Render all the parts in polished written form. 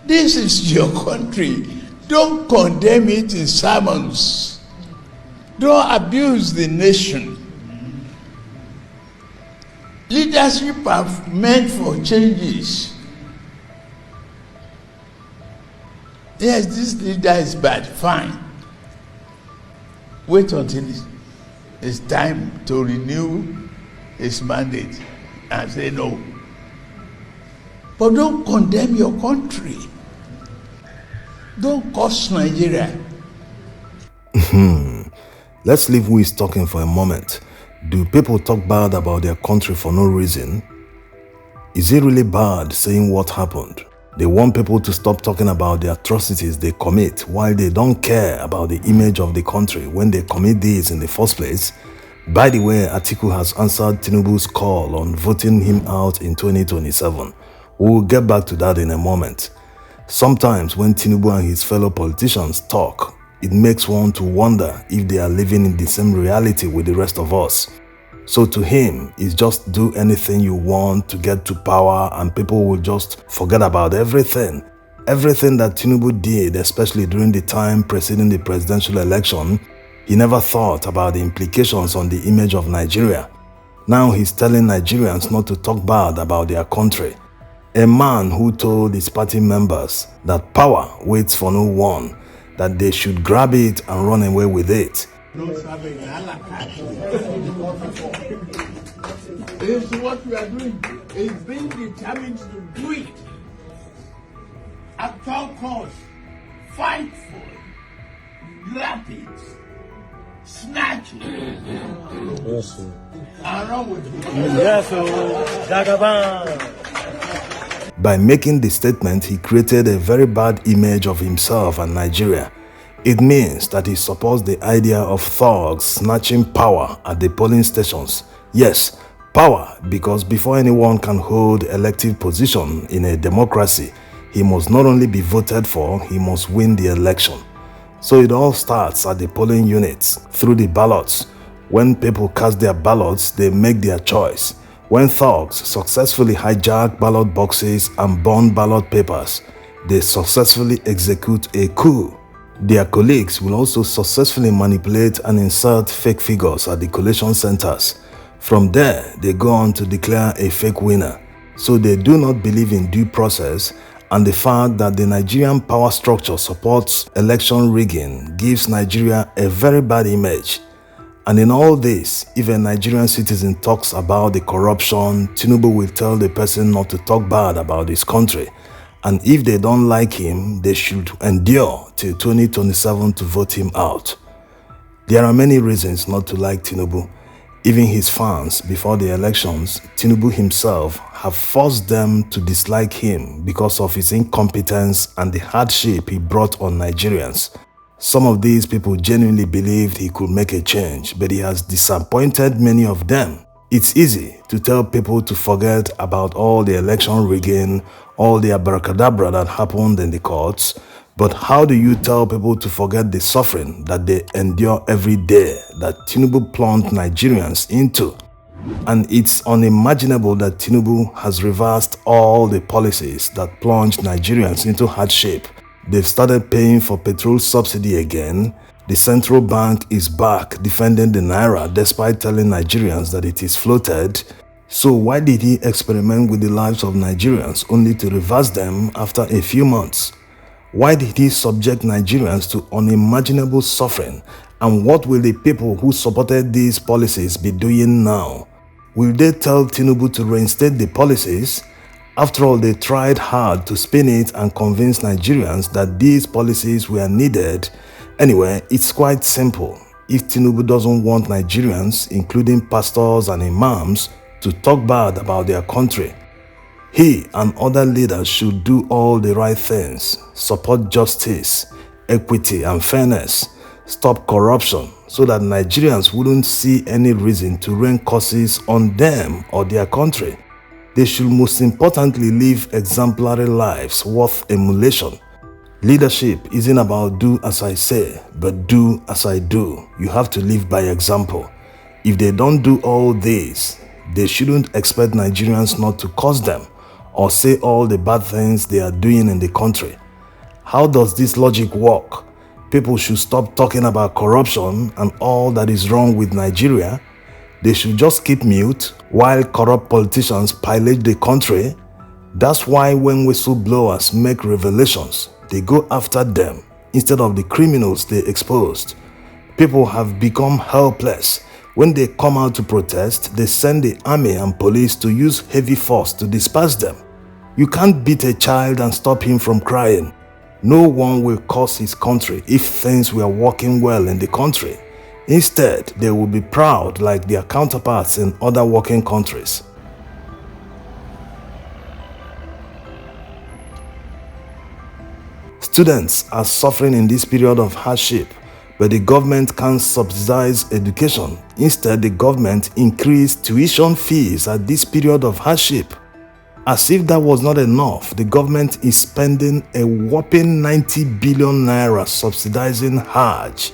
This is your country. Don't condemn it in sermons. Don't abuse the nation. Leadership are meant for changes. Yes, this leader is bad, fine. Wait until it's time to renew his mandate and say no. But don't condemn your country. Don't curse Nigeria. Let's leave who is talking for a moment. Do people talk bad about their country for no reason? Is it really bad saying what happened? They want people to stop talking about the atrocities they commit while they don't care about the image of the country when they commit these in the first place. By the way, Atiku has answered Tinubu's call on voting him out in 2027. We'll get back to that in a moment. Sometimes when Tinubu and his fellow politicians talk, it makes one to wonder if they are living in the same reality with the rest of us. So to him, it's just do anything you want to get to power and people will just forget about everything. Everything that Tinubu did, especially during the time preceding the presidential election, he never thought about the implications on the image of Nigeria. Now he's telling Nigerians not to talk bad about their country. A man who told his party members that power waits for no one, that they should grab it and run away with it. This is what we are doing, is being determined to do it. At all costs, fight for it, grab it, snatch it, and run with it. Yes, Jagaban. By making the statement, he created a very bad image of himself and Nigeria. It means that he supports the idea of thugs snatching power at the polling stations. Yes, power, because before anyone can hold elective position in a democracy, he must not only be voted for, he must win the election. So it all starts at the polling units, through the ballots. When people cast their ballots, they make their choice. When thugs successfully hijack ballot boxes and burn ballot papers, they successfully execute a coup. Their colleagues will also successfully manipulate and insert fake figures at the collation centers. From there, they go on to declare a fake winner. So they do not believe in due process, and the fact that the Nigerian power structure supports election rigging gives Nigeria a very bad image. And in all this, if a Nigerian citizen talks about the corruption, Tinubu will tell the person not to talk bad about his country. And if they don't like him, they should endure till 2027 to vote him out. There are many reasons not to like Tinubu. Even his fans, before the elections, Tinubu himself have forced them to dislike him because of his incompetence and the hardship he brought on Nigerians. Some of these people genuinely believed he could make a change, but he has disappointed many of them. It's easy to tell people to forget about all the election rigging, all the abracadabra that happened in the courts, but how do you tell people to forget the suffering that they endure every day that Tinubu plunged Nigerians into? And it's unimaginable that Tinubu has reversed all the policies that plunged Nigerians into hardship. They've started paying for petrol subsidy again. The central bank is back defending the naira despite telling Nigerians that it is floated. So why did he experiment with the lives of Nigerians only to reverse them after a few months? Why did he subject Nigerians to unimaginable suffering? And what will the people who supported these policies be doing now? Will they tell Tinubu to reinstate the policies? After all, they tried hard to spin it and convince Nigerians that these policies were needed. Anyway, it's quite simple. If Tinubu doesn't want Nigerians, including pastors and imams, to talk bad about their country, he and other leaders should do all the right things, support justice, equity and fairness, stop corruption, so that Nigerians wouldn't see any reason to rain curses on them or their country. They should most importantly live exemplary lives worth emulation. Leadership isn't about do as I say, but do as I do. You have to live by example. If they don't do all this, they shouldn't expect Nigerians not to curse them or say all the bad things they are doing in the country. How does this logic work? People should stop talking about corruption and all that is wrong with Nigeria. They should just keep mute while corrupt politicians pillage the country. That's why when whistleblowers make revelations, they go after them instead of the criminals they exposed. People have become helpless. When they come out to protest, they send the army and police to use heavy force to disperse them. You can't beat a child and stop him from crying. No one will curse his country if things were working well in the country. Instead, they will be proud like their counterparts in other working countries. Students are suffering in this period of hardship, but the government can't subsidize education. Instead, the government increased tuition fees at this period of hardship. As if that was not enough, the government is spending a whopping 90 billion naira subsidizing Hajj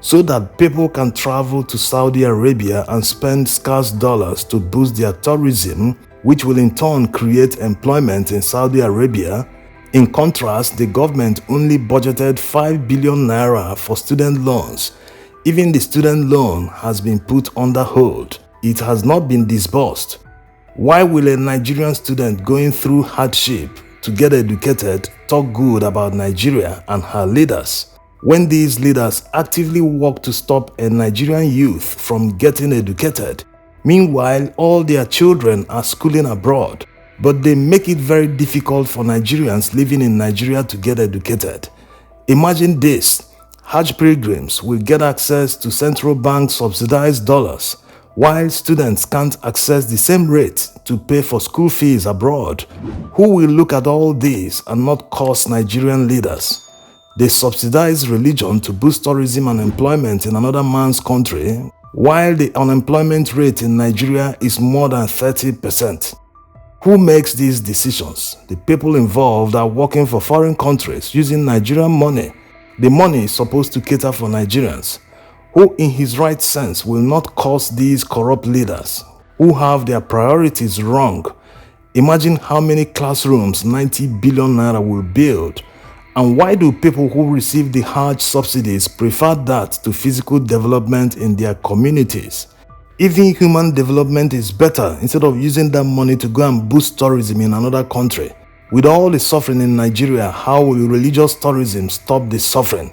so that people can travel to Saudi Arabia and spend scarce dollars to boost their tourism, which will in turn create employment in Saudi Arabia. In contrast, the government only budgeted 5 billion naira for student loans. Even the student loan has been put under hold. It has not been disbursed. Why will a Nigerian student going through hardship to get educated talk good about Nigeria and her leaders, when these leaders actively work to stop a Nigerian youth from getting educated? Meanwhile, all their children are schooling abroad, but they make it very difficult for Nigerians living in Nigeria to get educated. Imagine this: Hajj pilgrims will get access to central bank subsidized dollars, while students can't access the same rate to pay for school fees abroad. Who will look at all this and not curse Nigerian leaders? They subsidize religion to boost tourism and employment in another man's country, while the unemployment rate in Nigeria is more than 30%. Who makes these decisions? The people involved are working for foreign countries using Nigerian money. The money is supposed to cater for Nigerians. Who in his right sense will not curse these corrupt leaders who have their priorities wrong? Imagine how many classrooms 90 billion naira will build. And why do people who receive the Hajj subsidies prefer that to physical development in their communities? Even human development is better instead of using that money to go and boost tourism in another country. With all the suffering in Nigeria, how will religious tourism stop the suffering?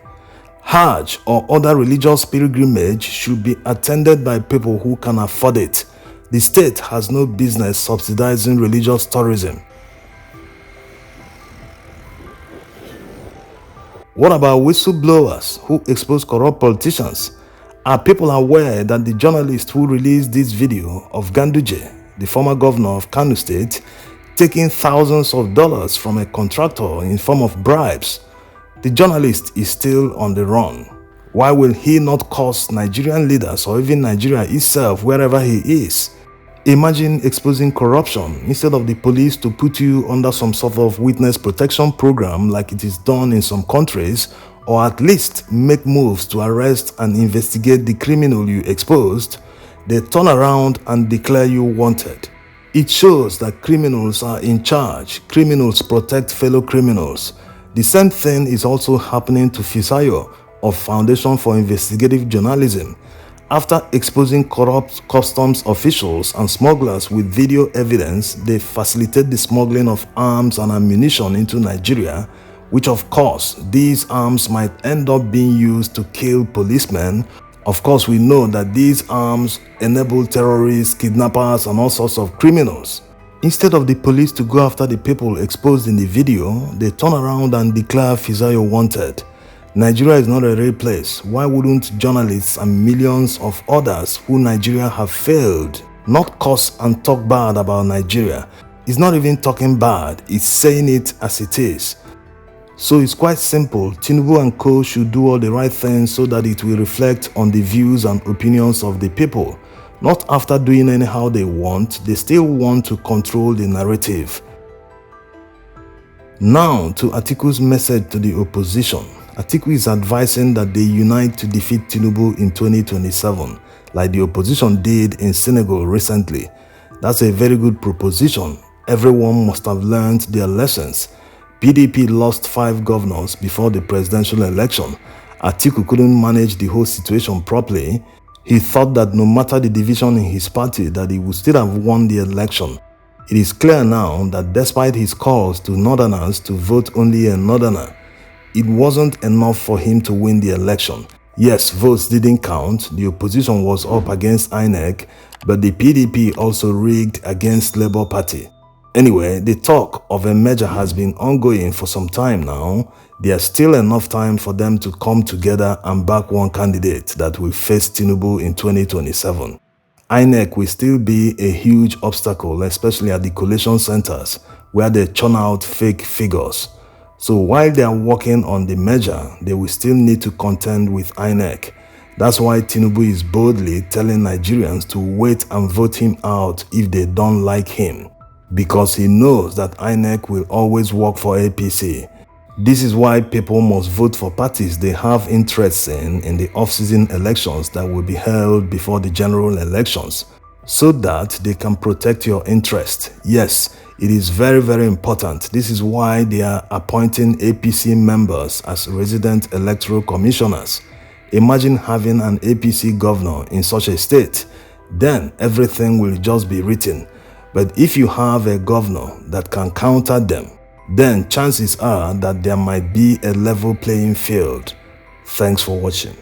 Hajj or other religious pilgrimage should be attended by people who can afford it. The state has no business subsidizing religious tourism. What about whistleblowers who expose corrupt politicians? Are people aware that the journalist who released this video of Ganduje, the former governor of Kano State, taking thousands of dollars from a contractor in form of bribes? The journalist is still on the run. Why will he not curse Nigerian leaders or even Nigeria itself wherever he is? Imagine exposing corruption instead of the police to put you under some sort of witness protection program like it is done in some countries, or at least make moves to arrest and investigate the criminal you exposed. They turn around and declare you wanted. It shows that criminals are in charge. Criminals protect fellow criminals. The same thing is also happening to Fisayo of Foundation for Investigative Journalism. After exposing corrupt customs officials and smugglers with video evidence, they facilitate the smuggling of arms and ammunition into Nigeria, which of course, these arms might end up being used to kill policemen. Of course, we know that these arms enable terrorists, kidnappers, and all sorts of criminals. Instead of the police to go after the people exposed in the video, they turn around and declare Fisayo wanted. Nigeria is not a real place. Why wouldn't journalists and millions of others who Nigeria have failed not curse and talk bad about Nigeria? It's not even talking bad, it's saying it as it is. So it's quite simple. Tinubu and co should do all the right things so that it will reflect on the views and opinions of the people. Not after doing anyhow they want, they still want to control the narrative. Now to Atiku's message to the opposition. Atiku is advising that they unite to defeat Tinubu in 2027, like the opposition did in Senegal recently. That's a very good proposition. Everyone must have learned their lessons. PDP lost 5 governors before the presidential election. Atiku couldn't manage the whole situation properly. He thought that no matter the division in his party, that he would still have won the election. It is clear now that despite his calls to northerners to vote only a northerner, it wasn't enough for him to win the election. Yes, votes didn't count, the opposition was up against INEC, but the PDP also rigged against Labour Party. Anyway, the talk of a merger has been ongoing for some time now. There's still enough time for them to come together and back one candidate that will face Tinubu in 2027. INEC will still be a huge obstacle, especially at the collation centers where they churn out fake figures. So while they are working on the merger, they will still need to contend with INEC. That's why Tinubu is boldly telling Nigerians to wait and vote him out if they don't like him, because he knows that INEC will always work for APC. This is why people must vote for parties they have interests in the off-season elections that will be held before the general elections, so that they can protect your interest. Yes, it is very, very important. This is why they are appointing APC members as resident electoral commissioners. Imagine having an APC governor in such a state. Then everything will just be written. But if you have a governor that can counter them, then chances are that there might be a level playing field. Thanks for watching.